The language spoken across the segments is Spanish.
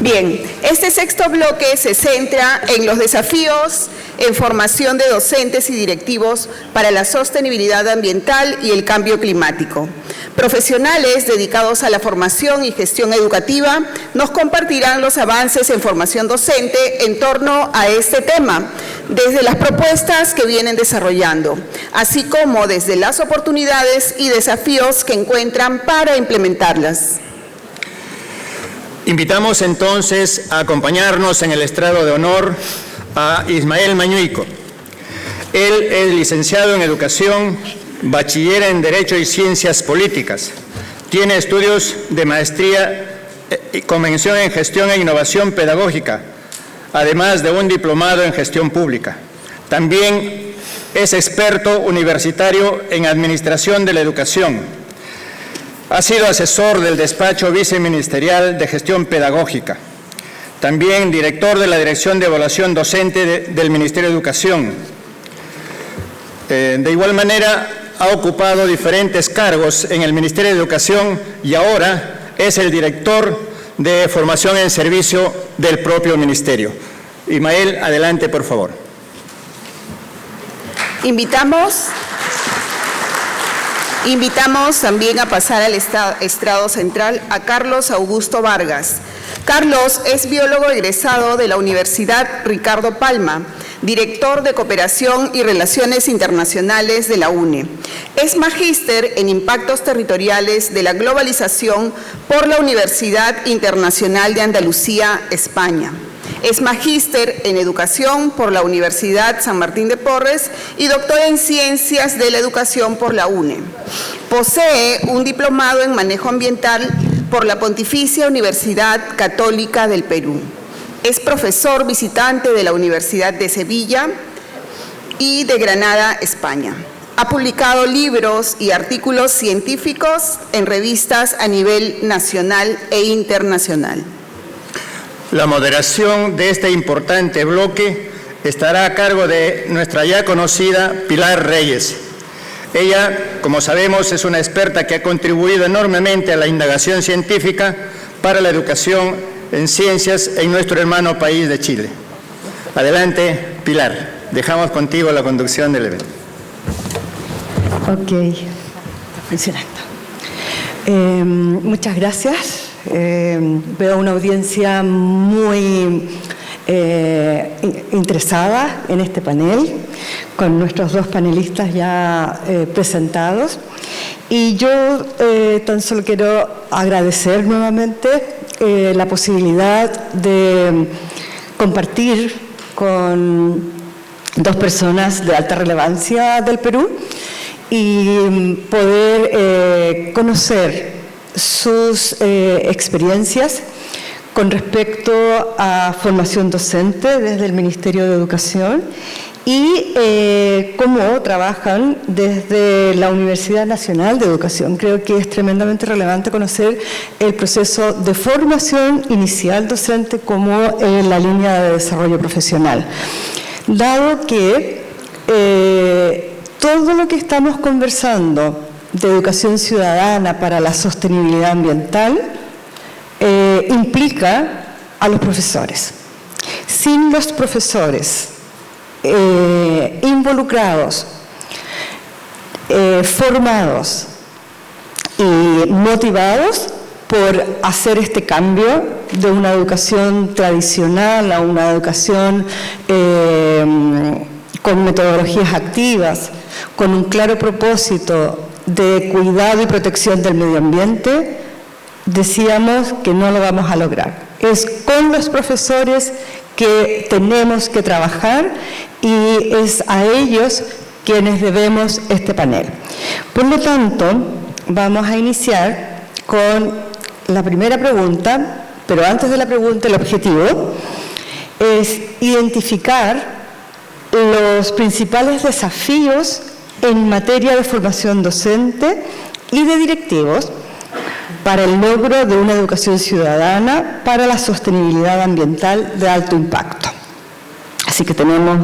Bien, este sexto bloque se centra en los desafíos en formación de docentes y directivos para la sostenibilidad ambiental y el cambio climático. Profesionales dedicados a la formación y gestión educativa nos compartirán los avances en formación docente en torno a este tema, desde las propuestas que vienen desarrollando, así como desde las oportunidades y desafíos que encuentran para implementarlas. Invitamos entonces a acompañarnos en el estrado de honor a Ismael Mañuico. Él es licenciado en Educación, bachiller en Derecho y Ciencias Políticas. Tiene estudios de maestría con mención en Gestión e Innovación Pedagógica, además de un diplomado en Gestión Pública. También es experto universitario en Administración de la Educación. Ha sido asesor del despacho viceministerial de Gestión Pedagógica. También director de la Dirección de Evaluación Docente del Ministerio de Educación. De igual manera, ha ocupado diferentes cargos en el Ministerio de Educación y ahora es el director de Formación en Servicio del propio Ministerio. Ismael, adelante, por favor. Invitamos también a pasar al estrado central a Carlos Augusto Vargas. Carlos es biólogo egresado de la Universidad Ricardo Palma, director de Cooperación y Relaciones Internacionales de la UNE. Es magíster en Impactos Territoriales de la Globalización por la Universidad Internacional de Andalucía, España. Es magíster en Educación por la Universidad San Martín de Porres y doctor en Ciencias de la Educación por la UNE. Posee un diplomado en Manejo Ambiental por la Pontificia Universidad Católica del Perú. Es profesor visitante de la Universidad de Sevilla y de Granada, España. Ha publicado libros y artículos científicos en revistas a nivel nacional e internacional. La moderación de este importante bloque estará a cargo de nuestra ya conocida Pilar Reyes. Ella, como sabemos, es una experta que ha contribuido enormemente a la indagación científica para la educación en ciencias en nuestro hermano país de Chile. Adelante, Pilar. Dejamos contigo la conducción del evento. Ok, está funcionando. Muchas gracias. Veo una audiencia muy interesada en este panel, con nuestros dos panelistas ya presentados. Y yo tan solo quiero agradecer nuevamente la posibilidad de compartir con dos personas de alta relevancia del Perú y poder conocer sus experiencias con respecto a formación docente desde el Ministerio de Educación y cómo trabajan desde la Universidad Nacional de Educación. Creo que es tremendamente relevante conocer el proceso de formación inicial docente como la línea de desarrollo profesional. Dado que todo lo que estamos conversando de educación ciudadana para la sostenibilidad ambiental implica a los profesores. Sin los profesores involucrados, formados y motivados por hacer este cambio de una educación tradicional a una educación con metodologías activas, con un claro propósito de cuidado y protección del medio ambiente, decíamos que no lo vamos a lograr. Es con los profesores que tenemos que trabajar y es a ellos quienes debemos este panel. Por lo tanto, vamos a iniciar con la primera pregunta, pero antes de la pregunta, el objetivo es identificar los principales desafíos en materia de formación docente y de directivos para el logro de una educación ciudadana para la sostenibilidad ambiental de alto impacto. Así que tenemos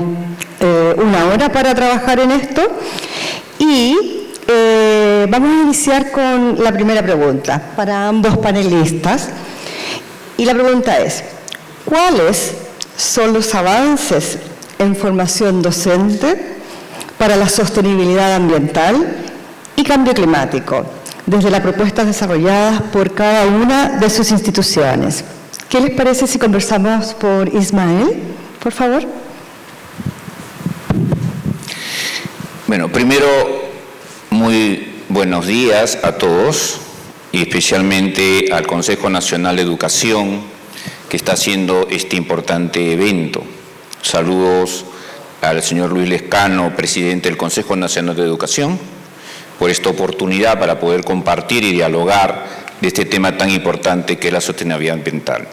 una hora para trabajar en esto y vamos a iniciar con la primera pregunta para ambos panelistas Y la pregunta es, ¿cuáles son los avances en formación docente para la sostenibilidad ambiental y cambio climático, desde las propuestas desarrolladas por cada una de sus instituciones? ¿Qué les parece si conversamos por Ismael, por favor? Bueno, primero, muy buenos días a todos y especialmente al Consejo Nacional de Educación que está haciendo este importante evento. Saludos al señor Luis Lescano, presidente del Consejo Nacional de Educación, por esta oportunidad para poder compartir y dialogar de este tema tan importante que es la sostenibilidad ambiental.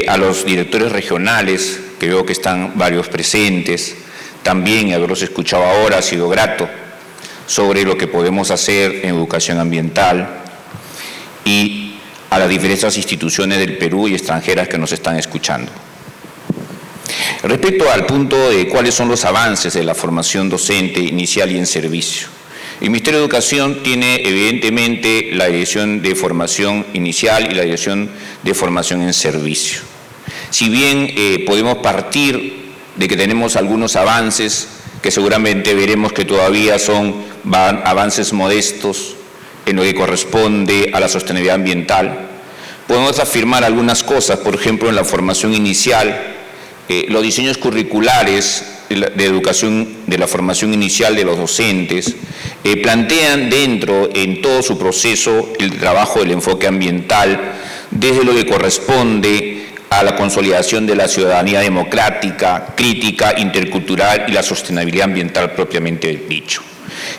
A los directores regionales, que veo que están varios presentes, también haberlos escuchado ahora ha sido grato sobre lo que podemos hacer en educación ambiental, y a las diversas instituciones del Perú y extranjeras que nos están escuchando. Respecto al punto de cuáles son los avances de la formación docente inicial y en servicio, el Ministerio de Educación tiene evidentemente la Dirección de Formación Inicial y la Dirección de Formación en Servicio. Si bien podemos partir de que tenemos algunos avances que seguramente veremos que todavía son avances modestos en lo que corresponde a la sostenibilidad ambiental, podemos afirmar algunas cosas. Por ejemplo, en la formación inicial, los diseños curriculares de educación, de la formación inicial de los docentes, plantean dentro, en todo su proceso, el trabajo del enfoque ambiental, desde lo que corresponde a la consolidación de la ciudadanía democrática, crítica, intercultural y la sostenibilidad ambiental propiamente dicho.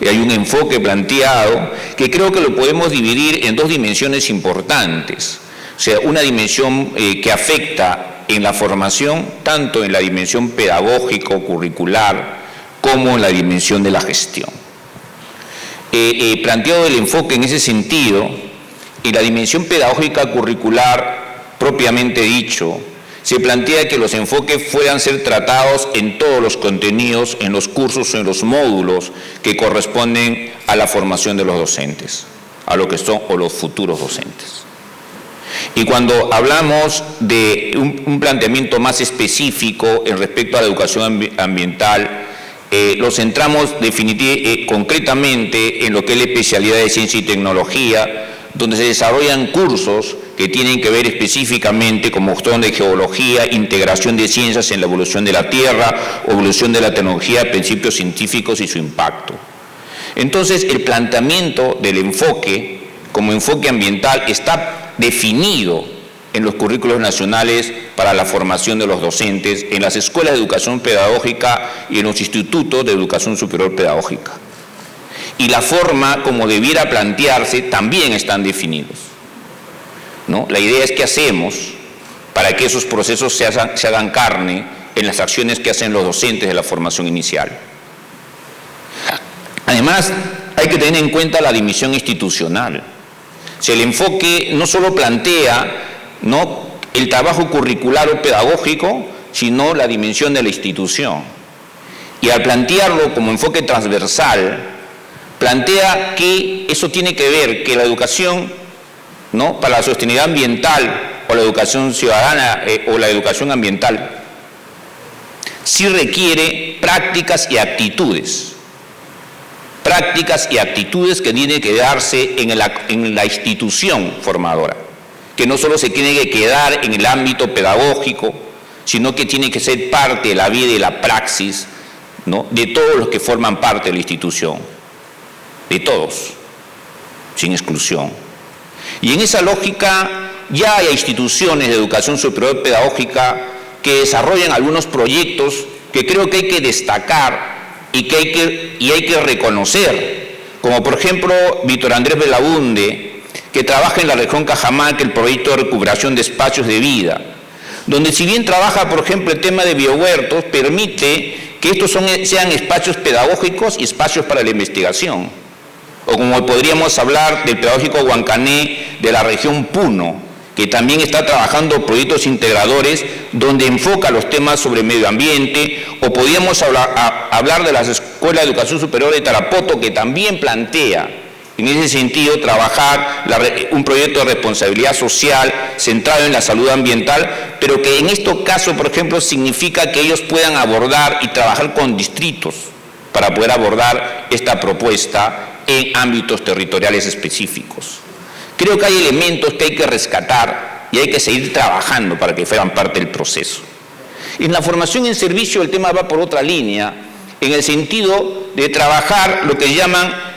Hay un enfoque planteado que creo que lo podemos dividir en dos dimensiones importantes. O sea, una dimensión que afecta en la formación, tanto en la dimensión pedagógico-curricular como en la dimensión de la gestión. Planteado el enfoque en ese sentido, en la dimensión pedagógica curricular propiamente dicho, se plantea que los enfoques puedan ser tratados en todos los contenidos, en los cursos o en los módulos que corresponden a la formación de los docentes, a lo que son o los futuros docentes. Y cuando hablamos de un planteamiento más específico en respecto a la educación ambiental, lo centramos concretamente en lo que es la especialidad de ciencia y tecnología, donde se desarrollan cursos que tienen que ver específicamente como son de geología, integración de ciencias en la evolución de la Tierra, evolución de la tecnología, principios científicos y su impacto. Entonces, el planteamiento del enfoque como enfoque ambiental está definido en los currículos nacionales para la formación de los docentes, en las escuelas de educación pedagógica y en los institutos de educación superior pedagógica. Y la forma como debiera plantearse también están definidos, ¿no? La idea es qué hacemos para que esos procesos se hagan carne en las acciones que hacen los docentes de la formación inicial. Además, hay que tener en cuenta la dimensión institucional. O sea, el enfoque no solo plantea, ¿no?, el trabajo curricular o pedagógico, sino la dimensión de la institución. Y al plantearlo como enfoque transversal, plantea que eso tiene que ver que la educación, ¿no?, para la sostenibilidad ambiental o la educación ciudadana o la educación ambiental sí requiere prácticas y actitudes que tienen que darse en la institución formadora, que no solo se tiene que quedar en el ámbito pedagógico, sino que tiene que ser parte de la vida y la praxis, ¿no?, de todos los que forman parte de la institución, de todos, sin exclusión. Y en esa lógica ya hay instituciones de educación superior pedagógica que desarrollan algunos proyectos que creo que hay que destacar y hay que reconocer, como por ejemplo Víctor Andrés Belaunde, que trabaja en la región Cajamarca el proyecto de recuperación de espacios de vida, donde si bien trabaja, por ejemplo, el tema de biohuertos, permite que estos sean espacios pedagógicos y espacios para la investigación. O como podríamos hablar del pedagógico Huancané de la región Puno, que también está trabajando proyectos integradores donde enfoca los temas sobre medio ambiente, o podríamos hablar de las escuelas de educación superior de Tarapoto, que también plantea En ese sentido, trabajar un proyecto de responsabilidad social centrado en la salud ambiental, pero que en estos casos, por ejemplo, significa que ellos puedan abordar y trabajar con distritos para poder abordar esta propuesta en ámbitos territoriales específicos. Creo que hay elementos que hay que rescatar y hay que seguir trabajando para que fueran parte del proceso. En la formación en servicio el tema va por otra línea, en el sentido de trabajar lo que llaman,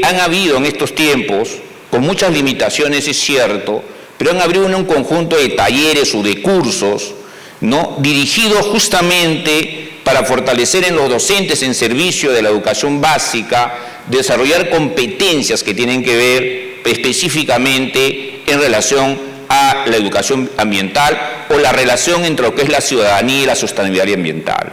han habido en estos tiempos, con muchas limitaciones es cierto, pero han habido un conjunto de talleres o de cursos, ¿no?, dirigidos justamente para fortalecer en los docentes en servicio de la educación básica, desarrollar competencias que tienen que ver específicamente en relación a la educación ambiental o la relación entre lo que es la ciudadanía y la sostenibilidad ambiental.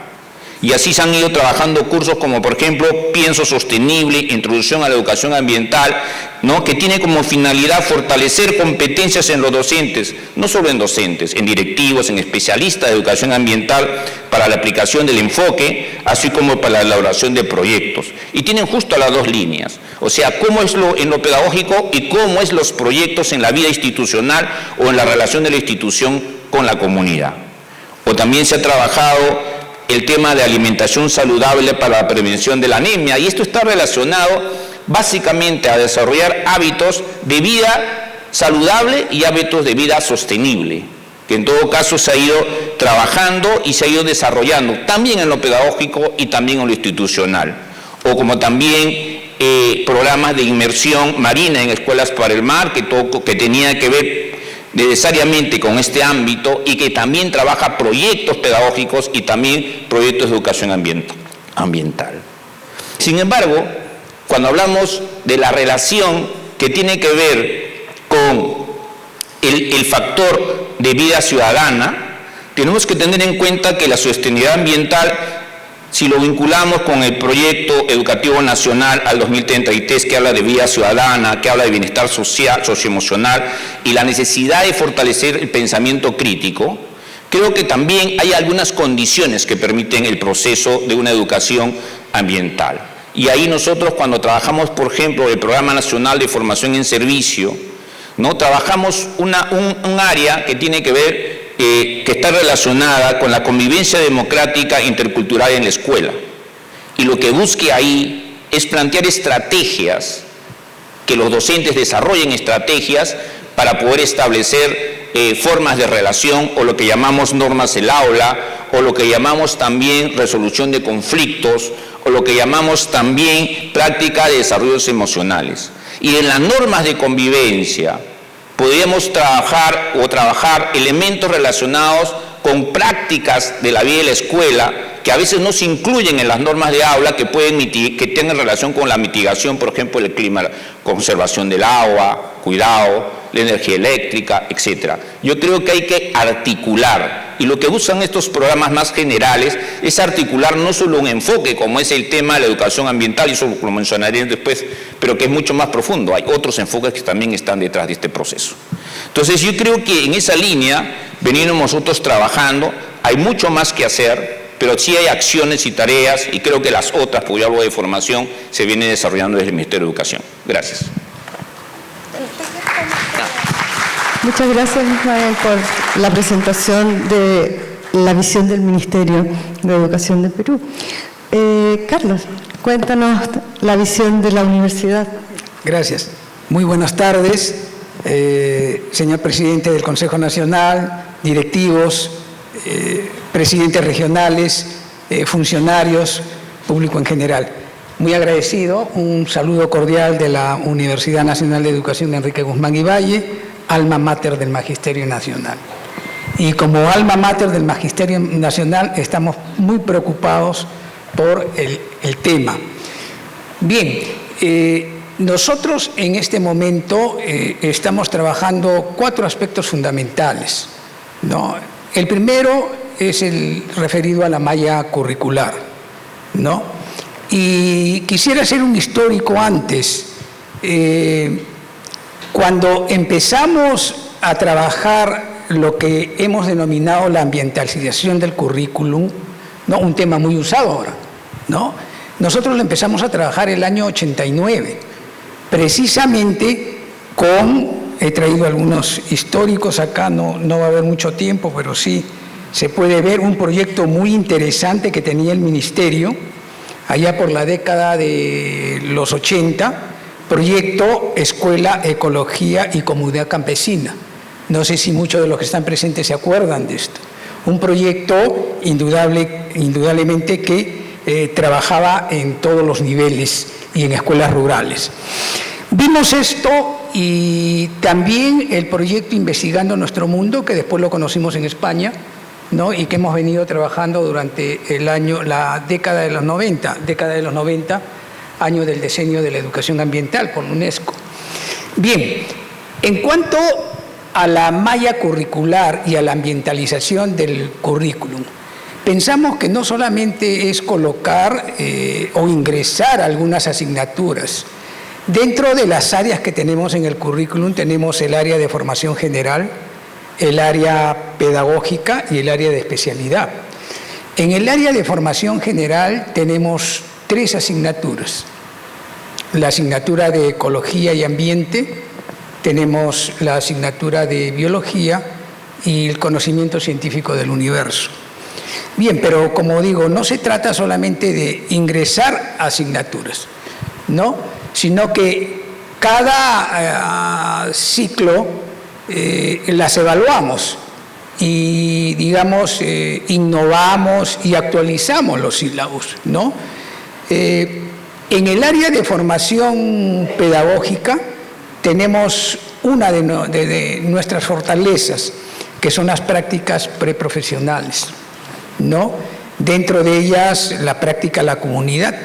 Y así se han ido trabajando cursos como, por ejemplo, Pienso Sostenible, Introducción a la Educación Ambiental, ¿no?, que tiene como finalidad fortalecer competencias en los docentes, no solo en docentes, en directivos, en especialistas de educación ambiental para la aplicación del enfoque, así como para la elaboración de proyectos. Y tienen justo las dos líneas, o sea, cómo es en lo pedagógico y cómo es los proyectos en la vida institucional o en la relación de la institución con la comunidad. O también se ha trabajado el tema de alimentación saludable para la prevención de la anemia, y esto está relacionado básicamente a desarrollar hábitos de vida saludable y hábitos de vida sostenible, que en todo caso se ha ido trabajando y se ha ido desarrollando también en lo pedagógico y también en lo institucional, o como también programas de inmersión marina en escuelas para el mar, que tenía que ver necesariamente con este ámbito y que también trabaja proyectos pedagógicos y también proyectos de educación ambiental. Sin embargo, cuando hablamos de la relación que tiene que ver con el factor de vida ciudadana, tenemos que tener en cuenta que la sostenibilidad ambiental, si lo vinculamos con el proyecto educativo nacional al 2033, que habla de vida ciudadana, que habla de bienestar social, socioemocional y la necesidad de fortalecer el pensamiento crítico, creo que también hay algunas condiciones que permiten el proceso de una educación ambiental. Y ahí nosotros, cuando trabajamos, por ejemplo, el Programa Nacional de Formación en Servicio, ¿no?, trabajamos un área que tiene que ver, que está relacionada con la convivencia democrática e intercultural en la escuela. Y lo que busque ahí es plantear estrategias, que los docentes desarrollen estrategias para poder establecer formas de relación, o lo que llamamos normas del aula, o lo que llamamos también resolución de conflictos, o lo que llamamos también práctica de desarrollos emocionales. Y en las normas de convivencia podríamos trabajar elementos relacionados con prácticas de la vida de la escuela que a veces no se incluyen en las normas de aula, que tengan relación con la mitigación, por ejemplo, del clima, conservación del agua, cuidado, la energía eléctrica, etc. Yo creo que hay que articular, y lo que buscan estos programas más generales es articular no solo un enfoque, como es el tema de la educación ambiental, y eso lo mencionaré después, pero que es mucho más profundo. Hay otros enfoques que también están detrás de este proceso. Entonces, yo creo que en esa línea venimos nosotros trabajando. Hay mucho más que hacer, pero sí hay acciones y tareas, y creo que las otras, porque yo hablo de formación, se vienen desarrollando desde el Ministerio de Educación. Gracias. Muchas gracias, Ismael, por la presentación de la visión del Ministerio de Educación del Perú. Carlos, cuéntanos la visión de la universidad. Gracias. Muy buenas tardes, señor presidente del Consejo Nacional, directivos, presidentes regionales, funcionarios, público en general. Muy agradecido, un saludo cordial de la Universidad Nacional de Educación Enrique Guzmán y Valle, alma mater del Magisterio Nacional. Y como alma mater del Magisterio Nacional estamos muy preocupados por el tema. Bien, nosotros en este momento estamos trabajando 4 aspectos fundamentales, ¿no? El primero es el referido a la malla curricular, ¿no? Y quisiera hacer un histórico antes. Cuando empezamos a trabajar lo que hemos denominado la ambientalización del currículum, ¿no?, un tema muy usado ahora, ¿no?, nosotros lo empezamos a trabajar el año 89, precisamente he traído algunos históricos acá, no va a haber mucho tiempo, pero sí se puede ver un proyecto muy interesante que tenía el Ministerio allá por la década de los 80, proyecto Escuela, Ecología y Comunidad Campesina. No sé si muchos de los que están presentes se acuerdan de esto. Un proyecto indudablemente que trabajaba en todos los niveles y en escuelas rurales. Vimos esto y también el proyecto Investigando Nuestro Mundo, que después lo conocimos en España, ¿no? Y que hemos venido trabajando durante la década de los 90, año del diseño de la educación ambiental por la UNESCO. Bien, en cuanto a la malla curricular y a la ambientalización del currículum, pensamos que no solamente es colocar o ingresar algunas asignaturas. Dentro de las áreas que tenemos en el currículum tenemos el área de formación general, el área pedagógica y el área de especialidad. En el área de formación general tenemos 3 asignaturas. La asignatura de Ecología y Ambiente, tenemos la asignatura de Biología y el conocimiento científico del universo. Bien, pero como digo, no se trata solamente de ingresar asignaturas, ¿no? Sino que cada ciclo las evaluamos y, digamos, innovamos y actualizamos los sílabos, ¿no? En el área de formación pedagógica tenemos una de nuestras fortalezas, que son las prácticas preprofesionales, ¿no? Dentro de ellas la práctica a la comunidad,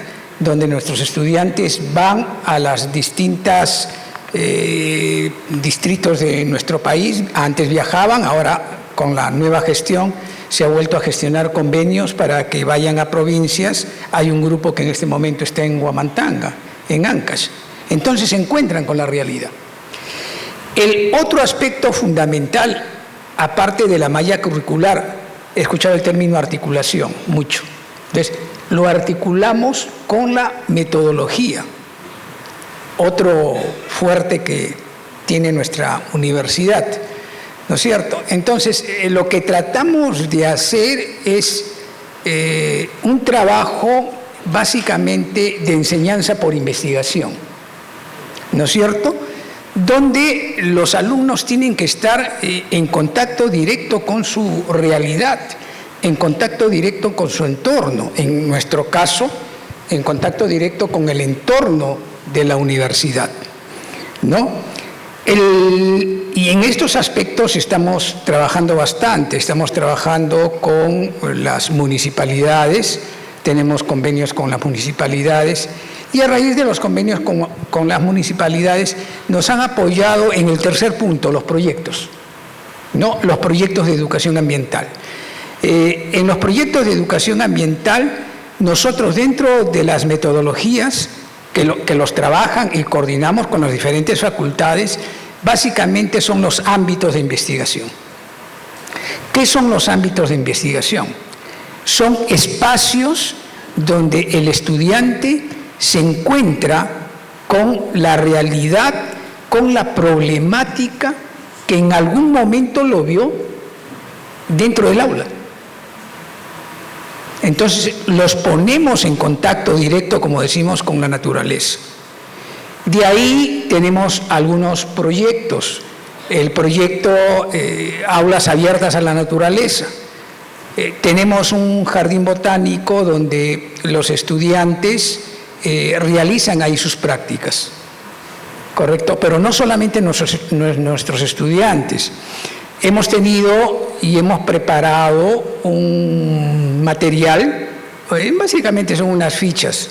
donde nuestros estudiantes van a las distintas distritos de nuestro país. Antes viajaban, ahora con la nueva gestión se ha vuelto a gestionar convenios para que vayan a provincias. Hay un grupo que en este momento está en Huamantanga, en Ancash. Entonces se encuentran con la realidad. El otro aspecto fundamental, aparte de la malla curricular, he escuchado el término articulación mucho. Entonces, lo articulamos con la metodología, otro fuerte que tiene nuestra universidad, ¿no es cierto? Entonces, lo que tratamos de hacer es un trabajo básicamente de enseñanza por investigación, ¿no es cierto?, donde los alumnos tienen que estar en contacto directo con su realidad, en contacto directo con su entorno, en nuestro caso, en contacto directo con el entorno de la universidad, ¿no? Y en estos aspectos estamos trabajando bastante, estamos trabajando con las municipalidades, tenemos convenios con las municipalidades, y a raíz de los convenios con las municipalidades nos han apoyado en el tercer punto, los proyectos, ¿no? Los proyectos de educación ambiental. En los proyectos de educación ambiental, nosotros dentro de las metodologías que los trabajan y coordinamos con las diferentes facultades, básicamente son los ámbitos de investigación. ¿Qué son los ámbitos de investigación? Son espacios donde el estudiante se encuentra con la realidad, con la problemática que en algún momento lo vio dentro del aula. Entonces, los ponemos en contacto directo, como decimos, con la naturaleza. De ahí tenemos algunos proyectos. El proyecto Aulas Abiertas a la Naturaleza. Tenemos un jardín botánico donde los estudiantes realizan ahí sus prácticas, ¿correcto? Pero no solamente nuestros estudiantes. Hemos tenido y hemos preparado un material, básicamente son unas fichas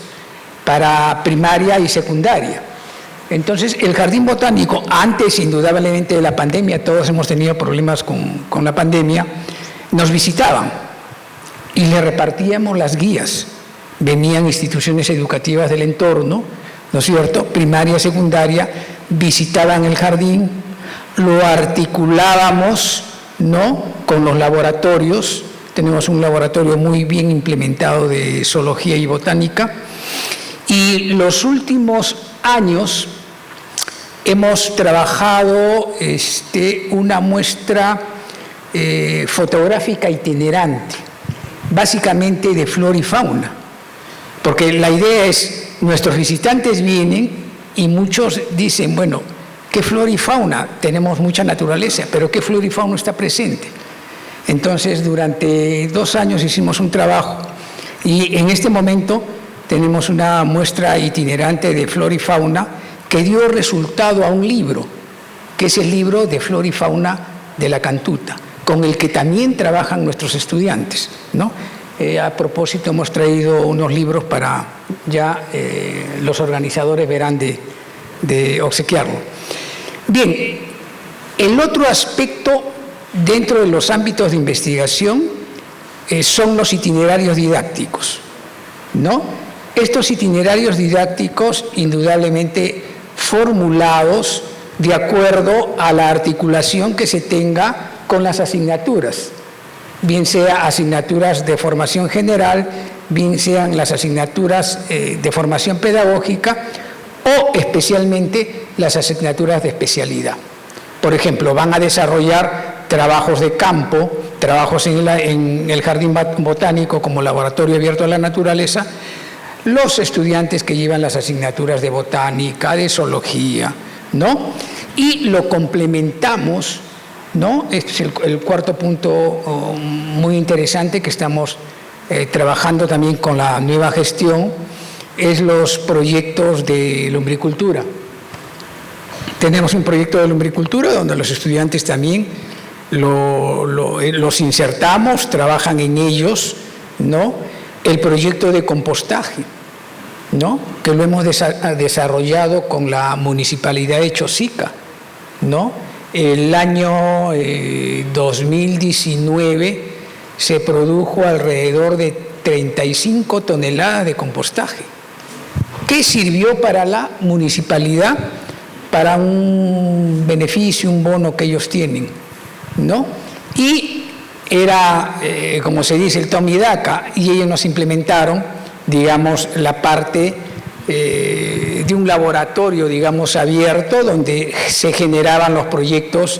para primaria y secundaria. Entonces, el jardín botánico, antes indudablemente de la pandemia, todos hemos tenido problemas con la pandemia, nos visitaban y le repartíamos las guías. Venían instituciones educativas del entorno, ¿no es cierto?, primaria, secundaria, visitaban el jardín, lo articulábamos, ¿no?, con los laboratorios. Tenemos un laboratorio muy bien implementado de zoología y botánica. Y los últimos años hemos trabajado una muestra fotográfica itinerante, básicamente de flora y fauna, porque la idea es, nuestros visitantes vienen y muchos dicen, bueno, ¿qué flora y fauna? Tenemos mucha naturaleza, pero ¿qué flora y fauna está presente? Entonces, durante 2 años hicimos un trabajo y en este momento tenemos una muestra itinerante de flora y fauna que dio resultado a un libro, que es el libro de flora y fauna de la Cantuta, con el que también trabajan nuestros estudiantes, ¿no? A propósito, hemos traído unos libros para ya los organizadores verán de obsequiarlo. Bien, el otro aspecto dentro de los ámbitos de investigación son los itinerarios didácticos, ¿no? Estos itinerarios didácticos, indudablemente formulados de acuerdo a la articulación que se tenga con las asignaturas, bien sea asignaturas de formación general, bien sean las asignaturas de formación pedagógica o especialmente las asignaturas de especialidad. Por ejemplo, van a desarrollar trabajos de campo, trabajos en el jardín botánico como laboratorio abierto a la naturaleza, los estudiantes que llevan las asignaturas de botánica, de zoología, ¿no? Y lo complementamos, ¿no? Este es el cuarto punto muy interesante que estamos trabajando también con la nueva gestión, es los proyectos de lumbricultura. Tenemos un proyecto de lumbricultura donde los estudiantes también los insertamos, trabajan en ellos, ¿no? El proyecto de compostaje, ¿no? Que lo hemos desarrollado con la Municipalidad de Chosica, ¿no? El año 2019 se produjo alrededor de 35 toneladas de compostaje. ¿Qué sirvió para la municipalidad? Para un beneficio, un bono que ellos tienen, ¿no? Y era, como se dice, el toma y daca, y ellos nos implementaron, digamos, la parte de un laboratorio, digamos, abierto, donde se generaban los proyectos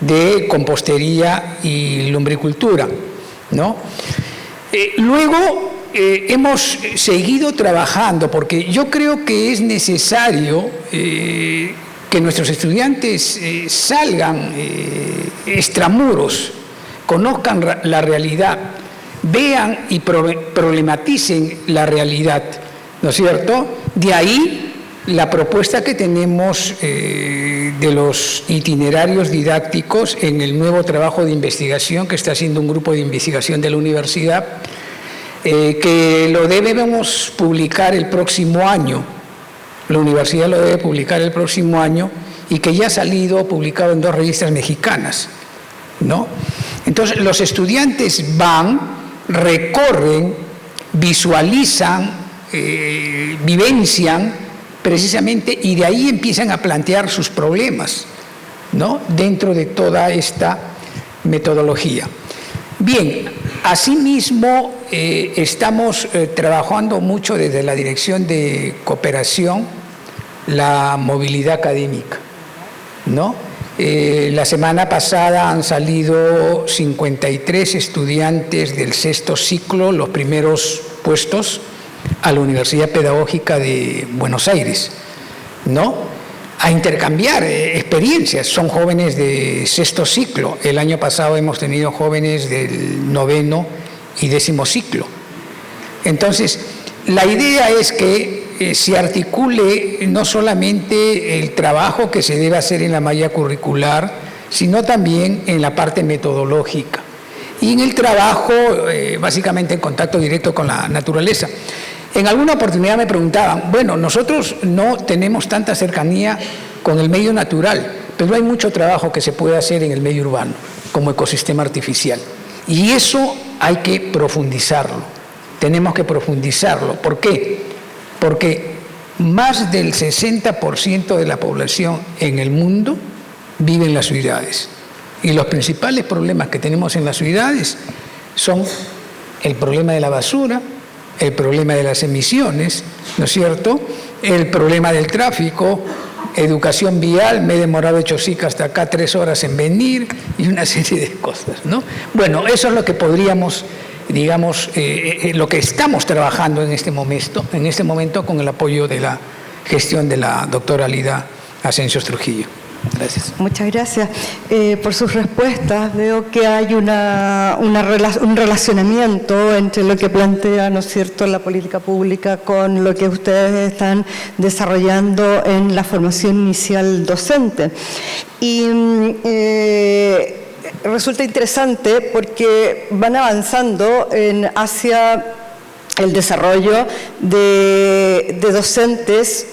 de compostería y lumbricultura, ¿no? Luego hemos seguido trabajando, porque yo creo que es necesario que nuestros estudiantes salgan extramuros, conozcan la realidad, vean y problematicen la realidad, ¿no es cierto? De ahí la propuesta que tenemos de los itinerarios didácticos en el nuevo trabajo de investigación que está haciendo un grupo de investigación de la universidad, que lo debemos publicar el próximo año. La universidad lo debe publicar el próximo año y que ya ha salido publicado en 2 revistas mexicanas, ¿no? Entonces, los estudiantes van, recorren, visualizan, vivencian precisamente y de ahí empiezan a plantear sus problemas, ¿no? Dentro de toda esta metodología. Bien, asimismo estamos trabajando mucho desde la Dirección de Cooperación la movilidad académica, ¿no? La semana pasada han salido 53 estudiantes del 6º ciclo, los primeros puestos, a la Universidad Pedagógica de Buenos Aires, ¿no? A intercambiar experiencias. Son jóvenes de 6º ciclo. El año pasado hemos tenido jóvenes del 9º y 10º ciclo. Entonces, la idea es que se articule no solamente el trabajo que se debe hacer en la malla curricular, sino también en la parte metodológica. Y en el trabajo, básicamente en contacto directo con la naturaleza. En alguna oportunidad me preguntaban, bueno, nosotros no tenemos tanta cercanía con el medio natural, pero hay mucho trabajo que se puede hacer en el medio urbano, como ecosistema artificial. Y eso hay que profundizarlo, tenemos que profundizarlo. ¿Por qué? Porque más del 60% de la población en el mundo vive en las ciudades. Y los principales problemas que tenemos en las ciudades son el problema de la basura, el problema de las emisiones, ¿no es cierto?, el problema del tráfico, educación vial, me he demorado de Chosica hasta acá 3 horas en venir y una serie de cosas, ¿no? Bueno, eso es lo que podríamos, digamos, lo que estamos trabajando en este momento con el apoyo de la gestión de la doctora Lida Ascensios Trujillo. Gracias. Muchas gracias por sus respuestas. Veo que hay un relacionamiento entre lo que plantea, ¿no es cierto?, la política pública con lo que ustedes están desarrollando en la formación inicial docente. Y resulta interesante porque van avanzando hacia el desarrollo de docentes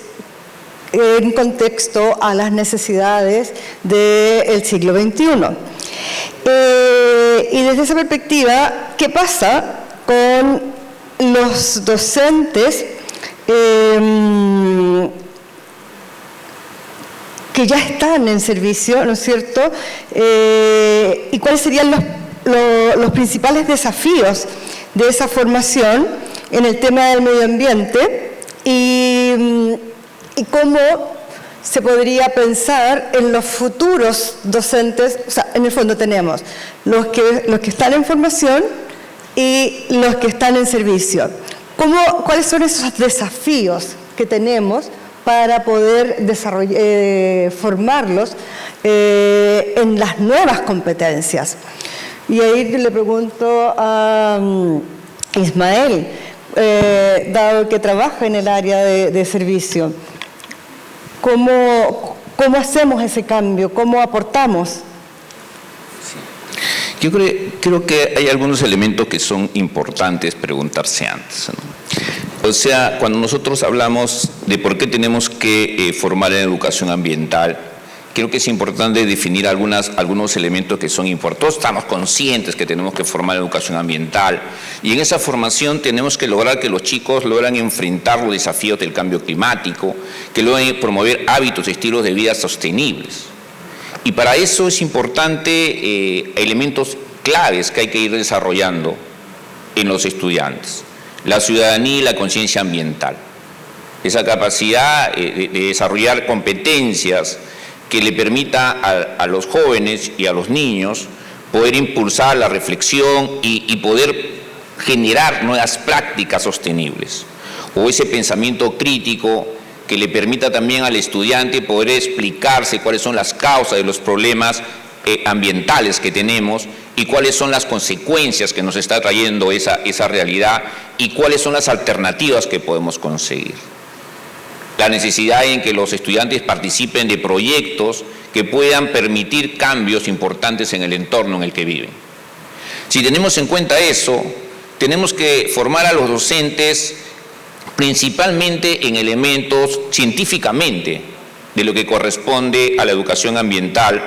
en contexto a las necesidades del siglo XXI. Y desde esa perspectiva, ¿qué pasa con los docentes que ya están en servicio, ¿no es cierto? ¿Y cuáles serían los principales desafíos de esa formación en el tema del medio ambiente? ¿Y cómo se podría pensar en los futuros docentes? O sea, en el fondo tenemos los que están en formación y los que están en servicio. ¿Cuáles son esos desafíos que tenemos para poder formarlos en las nuevas competencias? Y ahí le pregunto a Ismael, dado que trabaja en el área de servicio, ¿cómo hacemos ese cambio? ¿Cómo aportamos? Yo creo que hay algunos elementos que son importantes preguntarse antes, ¿no? O sea, cuando nosotros hablamos de por qué tenemos que formar en educación ambiental, creo que es importante definir algunos elementos que son importantes. Todos estamos conscientes que tenemos que formar educación ambiental y en esa formación tenemos que lograr que los chicos logran enfrentar los desafíos del cambio climático, que logran promover hábitos y estilos de vida sostenibles. Y para eso es importante elementos claves que hay que ir desarrollando en los estudiantes. La ciudadanía y la conciencia ambiental. Esa capacidad de desarrollar competencias que le permita a los jóvenes y a los niños poder impulsar la reflexión y poder generar nuevas prácticas sostenibles. O ese pensamiento crítico que le permita también al estudiante poder explicarse cuáles son las causas de los problemas ambientales que tenemos y cuáles son las consecuencias que nos está trayendo esa realidad y cuáles son las alternativas que podemos conseguir. La necesidad en que los estudiantes participen de proyectos que puedan permitir cambios importantes en el entorno en el que viven. Si tenemos en cuenta eso, tenemos que formar a los docentes principalmente en elementos científicamente de lo que corresponde a la educación ambiental,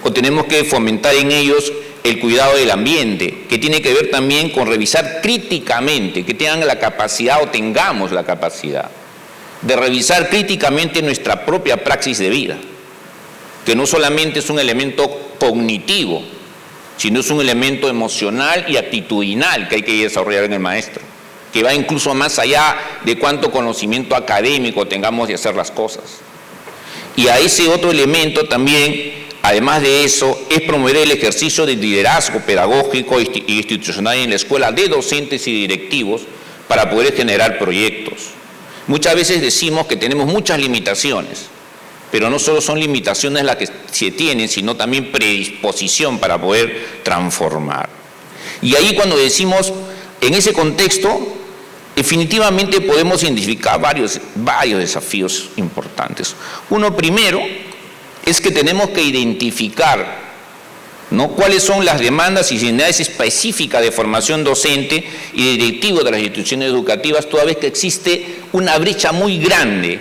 o tenemos que fomentar en ellos el cuidado del ambiente, que tiene que ver también con revisar críticamente, que tengan la capacidad o tengamos la capacidad de revisar críticamente nuestra propia praxis de vida, que no solamente es un elemento cognitivo, sino es un elemento emocional y actitudinal que hay que desarrollar en el maestro, que va incluso más allá de cuánto conocimiento académico tengamos de hacer las cosas. Y a ese otro elemento también, además de eso, es promover el ejercicio de liderazgo pedagógico e institucional en la escuela de docentes y directivos para poder generar proyectos. Muchas veces decimos que tenemos muchas limitaciones, pero no solo son limitaciones las que se tienen, sino también predisposición para poder transformar. Y ahí cuando decimos, en ese contexto, definitivamente podemos identificar varios desafíos importantes. Uno primero es que tenemos que identificar, ¿no?, cuáles son las demandas y necesidades específicas de formación docente y directivo de las instituciones educativas, toda vez que existe una brecha muy grande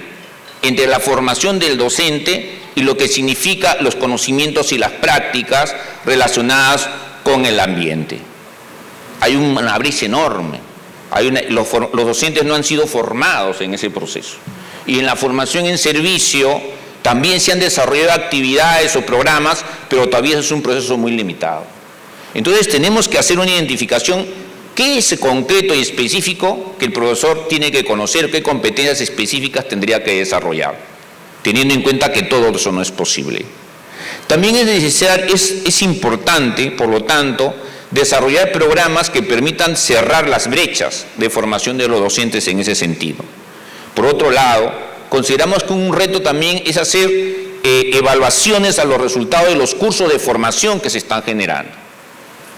entre la formación del docente y lo que significa los conocimientos y las prácticas relacionadas con el ambiente. Hay una brecha enorme. Los docentes no han sido formados en ese proceso. Y en la formación en servicio también se han desarrollado actividades o programas, pero todavía es un proceso muy limitado. Entonces tenemos que hacer una identificación, qué es concreto y específico que el profesor tiene que conocer, qué competencias específicas tendría que desarrollar. teniendo en cuenta que todo eso no es posible. También es importante, por lo tanto, desarrollar programas que permitan cerrar las brechas de formación de los docentes en ese sentido. Por otro lado, consideramos que un reto también es hacer evaluaciones a los resultados de los cursos de formación que se están generando.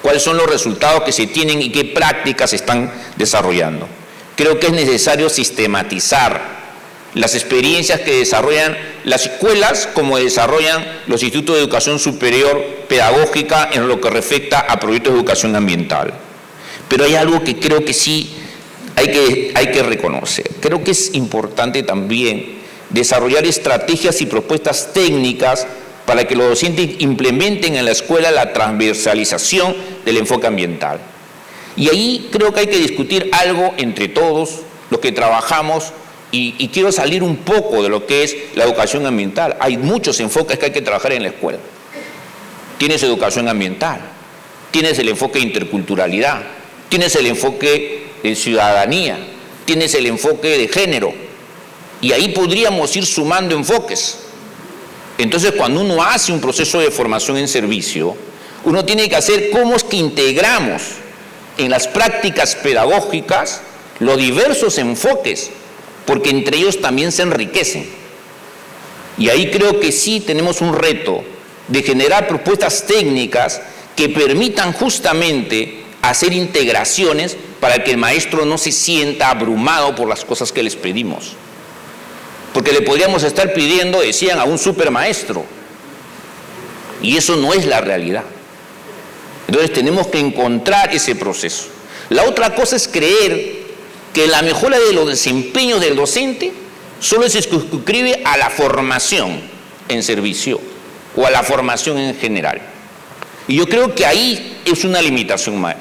¿Cuáles son los resultados que se tienen y qué prácticas se están desarrollando? Creo que es necesario sistematizar las experiencias que desarrollan las escuelas como desarrollan los institutos de educación superior pedagógica en lo que respecta a proyectos de educación ambiental. Pero hay algo que creo que sí hay que reconocer. Creo que es importante también desarrollar estrategias y propuestas técnicas para que los docentes implementen en la escuela la transversalización del enfoque ambiental. Y ahí creo que hay que discutir algo entre todos los que trabajamos. Y quiero salir un poco de lo que es la educación ambiental. Hay muchos enfoques que hay que trabajar en la escuela. Tienes educación ambiental, tienes el enfoque de interculturalidad, tienes el enfoque de ciudadanía, tienes el enfoque de género. Y ahí podríamos ir sumando enfoques. Entonces, cuando uno hace un proceso de formación en servicio, uno tiene que hacer cómo es que integramos en las prácticas pedagógicas los diversos enfoques, porque entre ellos también se enriquecen. Y ahí creo que sí tenemos un reto de generar propuestas técnicas que permitan justamente hacer integraciones para que el maestro no se sienta abrumado por las cosas que les pedimos. Porque le podríamos estar pidiendo, decían, a un supermaestro. Y eso no es la realidad. Entonces tenemos que encontrar ese proceso. La otra cosa es creer que la mejora de los desempeños del docente solo se circunscribe a la formación en servicio o a la formación en general. Y yo creo que ahí es una limitación más.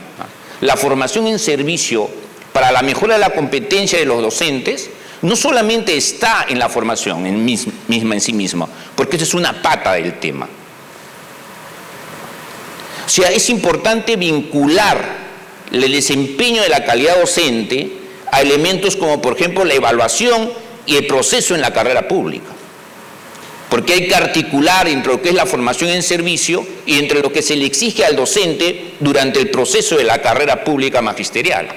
La formación en servicio para la mejora de la competencia de los docentes no solamente está en la formación en sí misma, porque esa es una pata del tema. O sea, es importante vincular el desempeño de la calidad docente a elementos como, por ejemplo, la evaluación y el proceso en la carrera pública. Porque hay que articular entre lo que es la formación en servicio y entre lo que se le exige al docente durante el proceso de la carrera pública magisterial.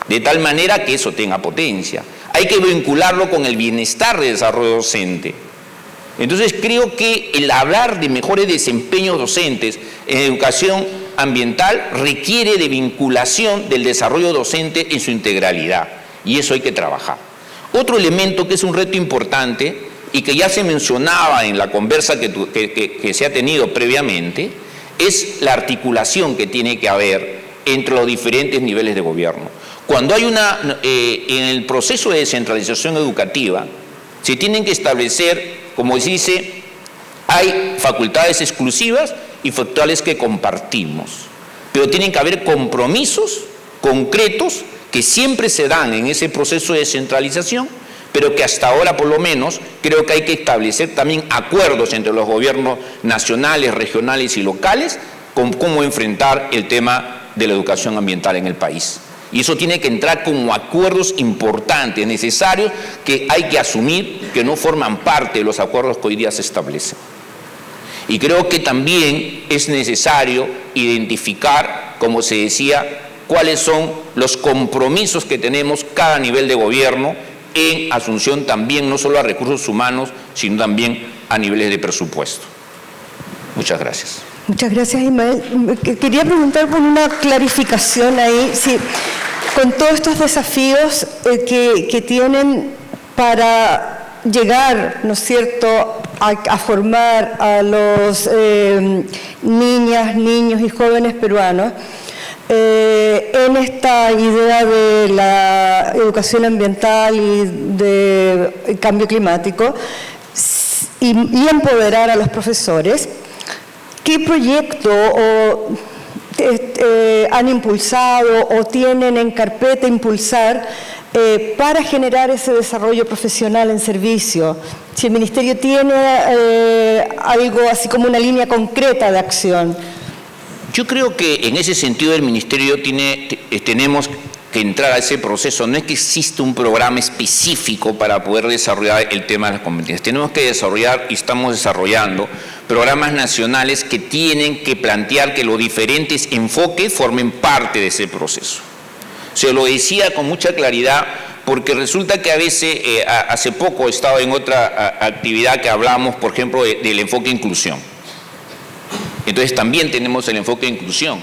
De tal manera que eso tenga potencia. Hay que vincularlo con el bienestar de desarrollo docente. Entonces, creo que el hablar de mejores desempeños docentes en educación ambiental requiere de vinculación del desarrollo docente en su integralidad, y eso hay que trabajar. Otro elemento que es un reto importante y que ya se mencionaba en la conversa que se ha tenido previamente es la articulación que tiene que haber entre los diferentes niveles de gobierno. Cuando hay en el proceso de descentralización educativa se tienen que establecer, como se dice, hay facultades exclusivas y facultades que compartimos, pero tienen que haber compromisos concretos que siempre se dan en ese proceso de descentralización, pero que hasta ahora por lo menos creo que hay que establecer también acuerdos entre los gobiernos nacionales, regionales y locales con cómo enfrentar el tema de la educación ambiental en el país. Y eso tiene que entrar como acuerdos importantes, necesarios, que hay que asumir que no forman parte de los acuerdos que hoy día se establecen. Y creo que también es necesario identificar, como se decía, cuáles son los compromisos que tenemos cada nivel de gobierno en asunción también no solo a recursos humanos, sino también a niveles de presupuesto. Muchas gracias. Muchas gracias, Ismael. Quería preguntar por una clarificación ahí, si con todos estos desafíos que tienen para llegar, ¿no es cierto?, a formar a los niñas, niños y jóvenes peruanos, en esta idea de la educación ambiental y de cambio climático y empoderar a los profesores, ¿qué proyecto han impulsado o tienen en carpeta impulsar para generar ese desarrollo profesional en servicio? Si el Ministerio tiene algo así como una línea concreta de acción. Yo creo que en ese sentido el Ministerio tenemos que entrar a ese proceso. No es que existe un programa específico para poder desarrollar el tema de las competencias. Tenemos que desarrollar, y estamos desarrollando, programas nacionales que tienen que plantear que los diferentes enfoques formen parte de ese proceso. Se lo decía con mucha claridad porque resulta que a veces, hace poco he estado en otra actividad que hablamos, por ejemplo, del enfoque inclusión. Entonces también tenemos el enfoque de inclusión,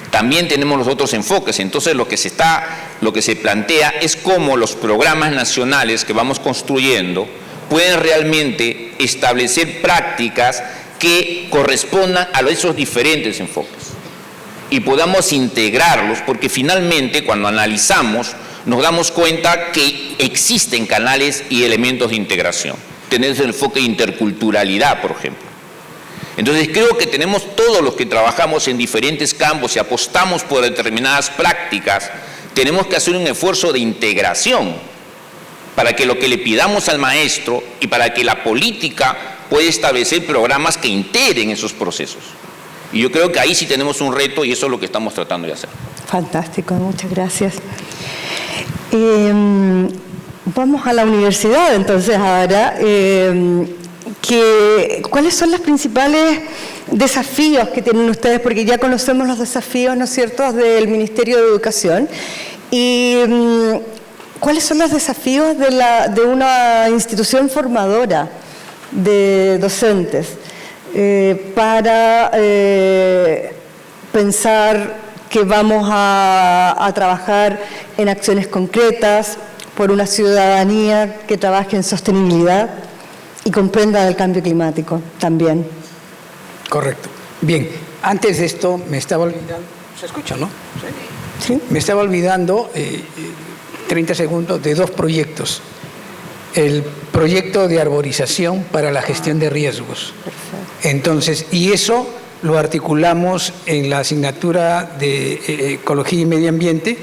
también tenemos los otros enfoques. Entonces lo que se plantea es cómo los programas nacionales que vamos construyendo pueden realmente establecer prácticas que correspondan a esos diferentes enfoques y podamos integrarlos, porque finalmente cuando analizamos nos damos cuenta que existen canales y elementos de integración. Tenemos el enfoque de interculturalidad, por ejemplo. Entonces creo que tenemos todos los que trabajamos en diferentes campos y apostamos por determinadas prácticas, tenemos que hacer un esfuerzo de integración para que lo que le pidamos al maestro y para que la política pueda establecer programas que integren esos procesos. Y yo creo que ahí sí tenemos un reto y eso es lo que estamos tratando de hacer. Fantástico, muchas gracias. Vamos a la universidad entonces ahora. ¿Cuáles son los principales desafíos que tienen ustedes? Porque ya conocemos los desafíos, ¿no es cierto?, del Ministerio de Educación. ¿Y cuáles son los desafíos de una institución formadora de docentes para pensar que vamos a trabajar en acciones concretas por una ciudadanía que trabaje en sostenibilidad y comprenda del cambio climático también? Correcto. Bien, antes de esto me estaba olvidando, ¿se escucha, no? Sí. Me estaba olvidando 30 segundos de dos proyectos. El proyecto de arborización para la gestión de riesgos. Perfecto. Entonces, y eso lo articulamos en la asignatura de Ecología y Medio Ambiente,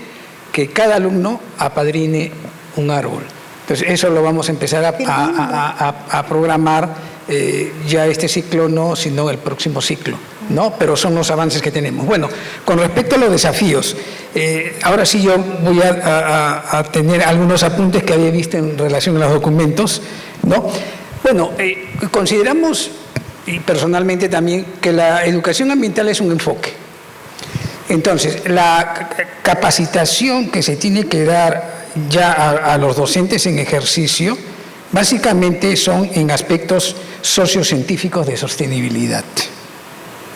que cada alumno apadrine un árbol. Entonces, eso lo vamos a empezar a programar ya este ciclo, no, sino el próximo ciclo, ¿no? Pero son los avances que tenemos. Bueno, con respecto a los desafíos, ahora sí yo voy a tener algunos apuntes que había visto en relación a los documentos, ¿no? Bueno, consideramos, y personalmente también, que la educación ambiental es un enfoque. Entonces, la capacitación que se tiene que dar ya a los docentes en ejercicio, básicamente son en aspectos sociocientíficos de sostenibilidad,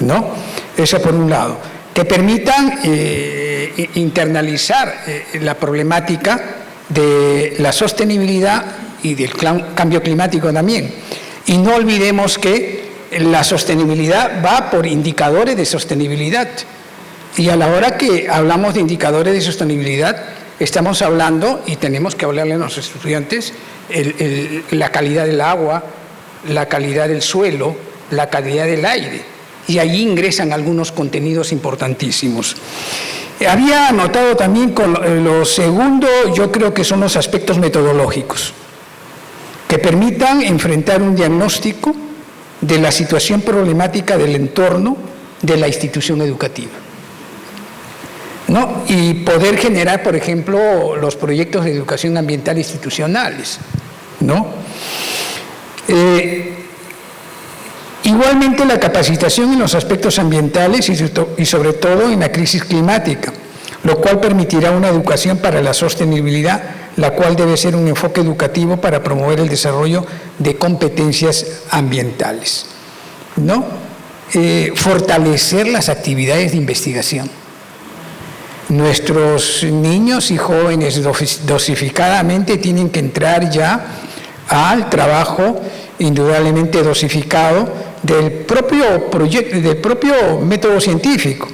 ¿no? Eso por un lado, que permitan internalizar la problemática de la sostenibilidad y del cambio climático también. Y no olvidemos que la sostenibilidad va por indicadores de sostenibilidad. Y a la hora que hablamos de indicadores de sostenibilidad, estamos hablando, y tenemos que hablarle a los estudiantes, la calidad del agua, la calidad del suelo, la calidad del aire. Y allí ingresan algunos contenidos importantísimos. Había anotado también con lo segundo, yo creo que son los aspectos metodológicos, que permitan enfrentar un diagnóstico de la situación problemática del entorno de la institución educativa, ¿no? Y poder generar, por ejemplo, los proyectos de educación ambiental institucionales, ¿no? Igualmente la capacitación en los aspectos ambientales y sobre todo en la crisis climática, lo cual permitirá una educación para la sostenibilidad, la cual debe ser un enfoque educativo para promover el desarrollo de competencias ambientales, ¿no? Fortalecer las actividades de investigación. Nuestros niños y jóvenes dosificadamente tienen que entrar ya al trabajo indudablemente dosificado del propio proyecto, del propio método científico,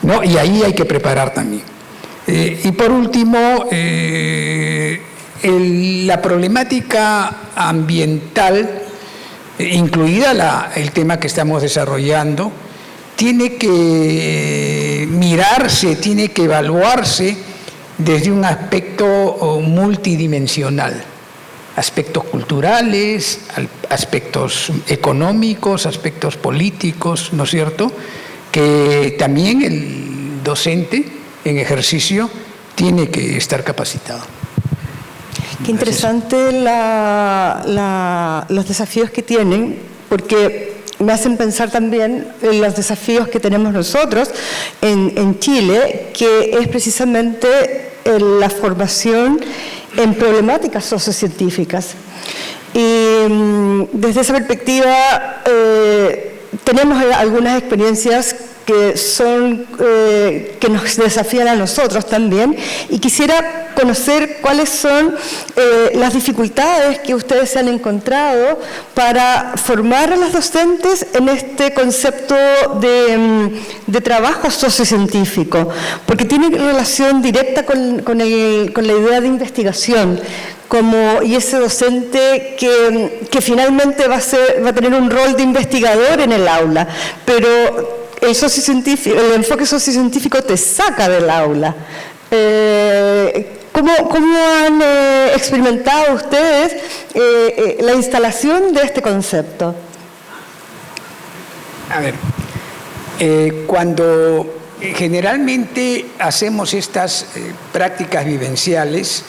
¿no? Y ahí hay que preparar también. Y por último, la problemática ambiental, incluida el tema que estamos desarrollando, tiene que mirarse, tiene que evaluarse desde un aspecto multidimensional. Aspectos culturales, aspectos económicos, aspectos políticos, ¿no es cierto?, que también el docente en ejercicio tiene que estar capacitado. Qué interesante los desafíos que tienen, porque me hacen pensar también en los desafíos que tenemos nosotros en Chile, que es precisamente la formación en problemáticas sociocientíficas. Y desde esa perspectiva tenemos algunas experiencias que nos desafían a nosotros también, y quisiera conocer cuáles son las dificultades que ustedes se han encontrado para formar a los docentes en este concepto de trabajo sociocientífico, porque tiene relación directa con la idea de investigación, y ese docente que finalmente va a tener un rol de investigador en el aula, pero el enfoque sociocientífico te saca del aula. ¿Cómo han experimentado ustedes la instalación de este concepto? A ver, cuando generalmente hacemos estas prácticas vivenciales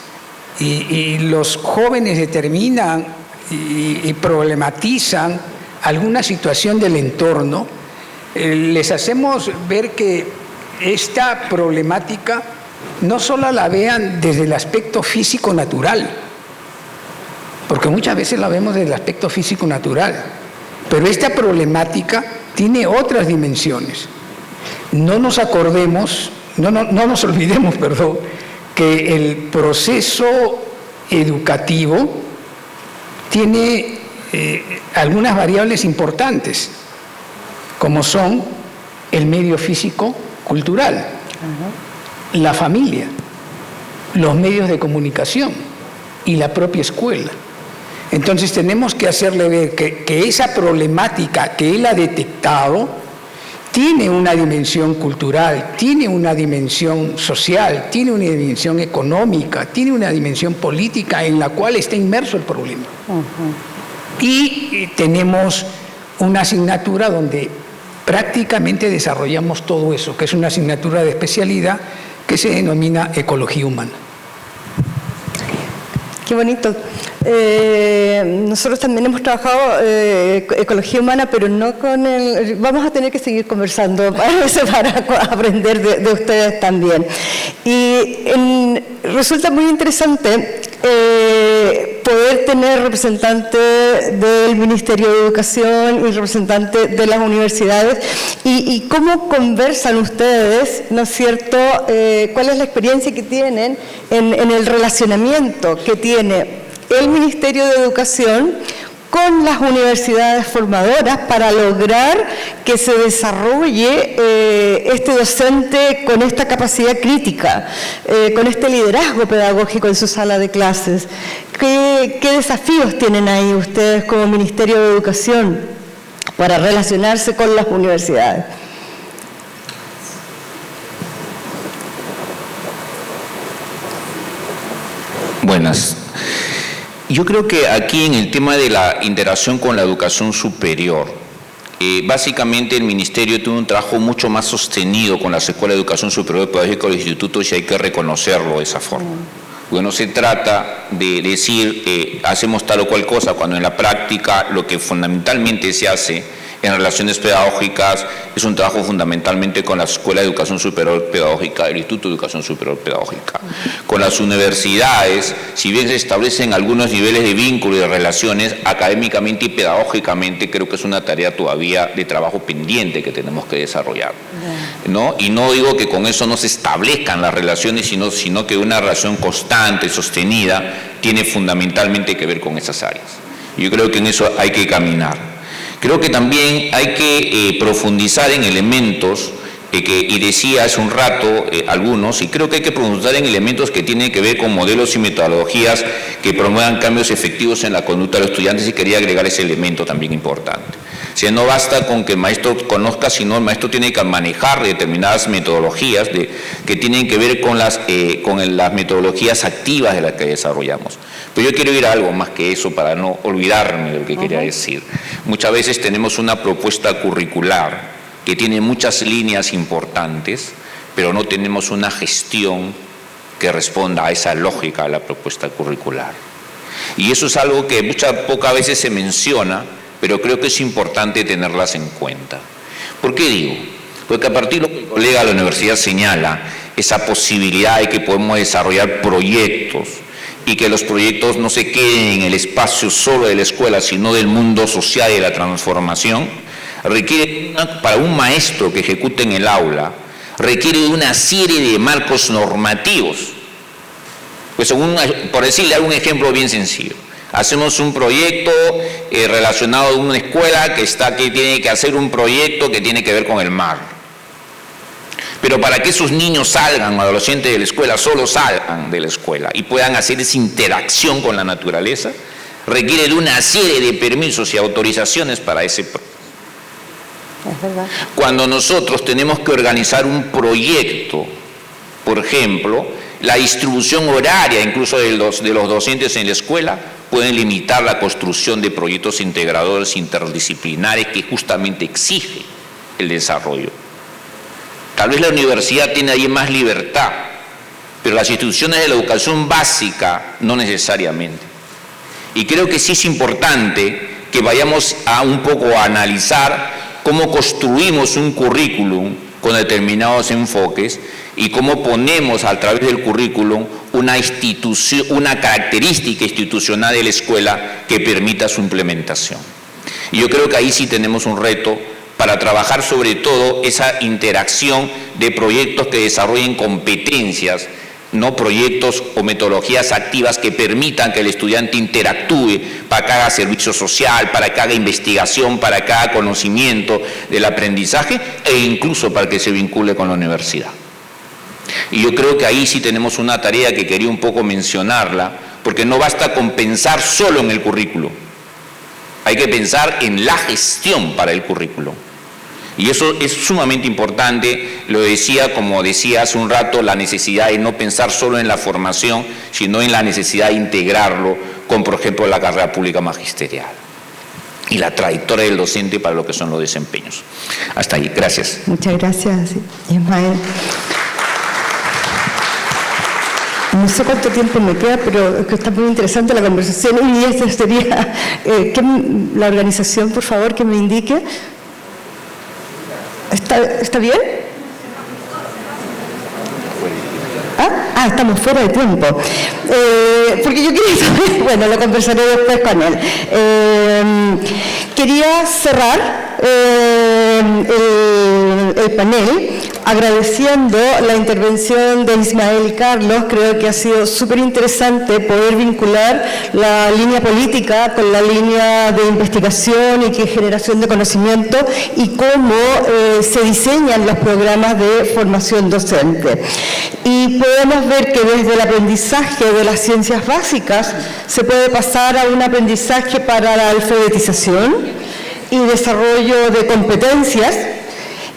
y los jóvenes determinan y problematizan alguna situación del entorno, les hacemos ver que esta problemática no solo la vean desde el aspecto físico-natural, porque muchas veces la vemos desde el aspecto físico-natural, pero esta problemática tiene otras dimensiones. No nos olvidemos, que el proceso educativo tiene algunas variables importantes, como son el medio físico-cultural, la familia, los medios de comunicación y la propia escuela. Entonces tenemos que hacerle ver que esa problemática que él ha detectado tiene una dimensión cultural, tiene una dimensión social, tiene una dimensión económica, tiene una dimensión política en la cual está inmerso el problema. Y tenemos una asignatura donde prácticamente desarrollamos todo eso, que es una asignatura de especialidad que se denomina Ecología Humana. Qué bonito. Nosotros también hemos trabajado ecología humana, pero no con el... Vamos a tener que seguir conversando para aprender de ustedes también. Y resulta muy interesante poder tener representantes del Ministerio de Educación y representantes de las universidades y cómo conversan ustedes, ¿no es cierto?, cuál es la experiencia que tienen en el relacionamiento que tiene el Ministerio de Educación con las universidades formadoras para lograr que se desarrolle este docente con esta capacidad crítica, con este liderazgo pedagógico en su sala de clases. ¿Qué desafíos tienen ahí ustedes como Ministerio de Educación para relacionarse con las universidades? Buenas. Yo creo que aquí en el tema de la interacción con la educación superior, básicamente el Ministerio tiene un trabajo mucho más sostenido con las escuelas de educación superior pedagógica y los institutos, y hay que reconocerlo de esa forma. Porque no se trata de decir hacemos tal o cual cosa, cuando en la práctica lo que fundamentalmente se hace en relaciones pedagógicas es un trabajo fundamentalmente con la Escuela de Educación Superior Pedagógica, el Instituto de Educación Superior Pedagógica. Con las universidades, si bien se establecen algunos niveles de vínculo y de relaciones, académicamente y pedagógicamente creo que es una tarea todavía de trabajo pendiente que tenemos que desarrollar, ¿no? Y no digo que con eso no se establezcan las relaciones, sino que una relación constante, sostenida, tiene fundamentalmente que ver con esas áreas. Yo creo que en eso hay que caminar. Creo que también hay que profundizar en elementos y decía hace un rato algunos, y creo que hay que profundizar en elementos que tienen que ver con modelos y metodologías que promuevan cambios efectivos en la conducta de los estudiantes, y quería agregar ese elemento también importante. O sea, no basta con que el maestro conozca, sino el maestro tiene que manejar determinadas metodologías que tienen que ver con las metodologías activas de las que desarrollamos. Pero yo quiero ir a algo más que eso para no olvidarme de lo que quería decir. Muchas veces tenemos una propuesta curricular que tiene muchas líneas importantes, pero no tenemos una gestión que responda a esa lógica de la propuesta curricular. Y eso es algo que pocas veces se menciona, pero creo que es importante tenerlas en cuenta. ¿Por qué digo? Porque a partir de lo que el colega de la universidad señala, esa posibilidad de que podemos desarrollar proyectos y que los proyectos no se queden en el espacio solo de la escuela, sino del mundo social y de la transformación, requiere, para un maestro que ejecute en el aula, requiere de una serie de marcos normativos. Pues por decirle algún ejemplo bien sencillo, hacemos un proyecto relacionado a una escuela que tiene que hacer un proyecto que tiene que ver con el mar. Pero para que esos niños salgan, adolescentes de la escuela, solo salgan de la escuela y puedan hacer esa interacción con la naturaleza, requiere de una serie de permisos y autorizaciones para ese proyecto. Es verdad. Cuando nosotros tenemos que organizar un proyecto, por ejemplo, la distribución horaria incluso de los docentes en la escuela pueden limitar la construcción de proyectos integradores interdisciplinares que justamente exige el desarrollo. Tal vez la universidad tiene ahí más libertad, pero las instituciones de la educación básica no necesariamente. Y creo que sí es importante que vayamos un poco a analizar cómo construimos un currículum con determinados enfoques y cómo ponemos a través del currículum una característica institucional de la escuela que permita su implementación. Y yo creo que ahí sí tenemos un reto para trabajar sobre todo esa interacción de proyectos que desarrollen competencias, no proyectos o metodologías activas que permitan que el estudiante interactúe para que haga servicio social, para que haga investigación, para que haga conocimiento del aprendizaje e incluso para que se vincule con la universidad. Y yo creo que ahí sí tenemos una tarea que quería un poco mencionarla, porque no basta con pensar solo en el currículo, hay que pensar en la gestión para el currículo. Y eso es sumamente importante, lo decía, como decía hace un rato, la necesidad de no pensar solo en la formación, sino en la necesidad de integrarlo con, por ejemplo, la carrera pública magisterial y la trayectoria del docente para lo que son los desempeños. Hasta ahí, gracias. Muchas gracias, Ismael. No sé cuánto tiempo me queda, pero es que está muy interesante la conversación y esta sería la organización, por favor, que me indique. ¿Está bien? Estamos fuera de tiempo. Porque yo quería saber, bueno, lo conversaré después con él. Quería cerrar el panel agradeciendo la intervención de Ismael y Carlos. Creo que ha sido súper interesante poder vincular la línea política con la línea de investigación y generación de conocimiento y cómo se diseñan los programas de formación docente. Y podemos ver que desde el aprendizaje de las ciencias básicas se puede pasar a un aprendizaje para la alfabetización y desarrollo de competencias,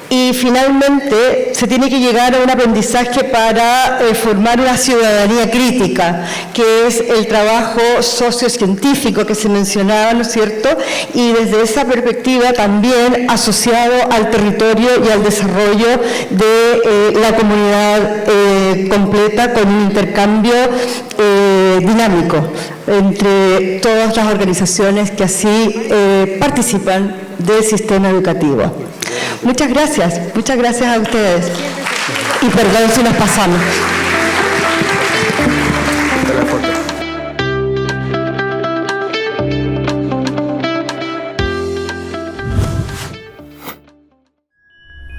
y finalmente se tiene que llegar a un aprendizaje para formar una ciudadanía crítica, que es el trabajo sociocientífico que se mencionaba, ¿no es cierto? Y desde esa perspectiva también asociado al territorio y al desarrollo de la comunidad completa, con un intercambio dinámico entre todas las organizaciones que así participan del sistema educativo. Muchas gracias a ustedes. Y perdón si nos pasamos.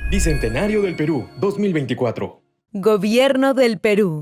Bicentenario del Perú, 2024. Gobierno del Perú.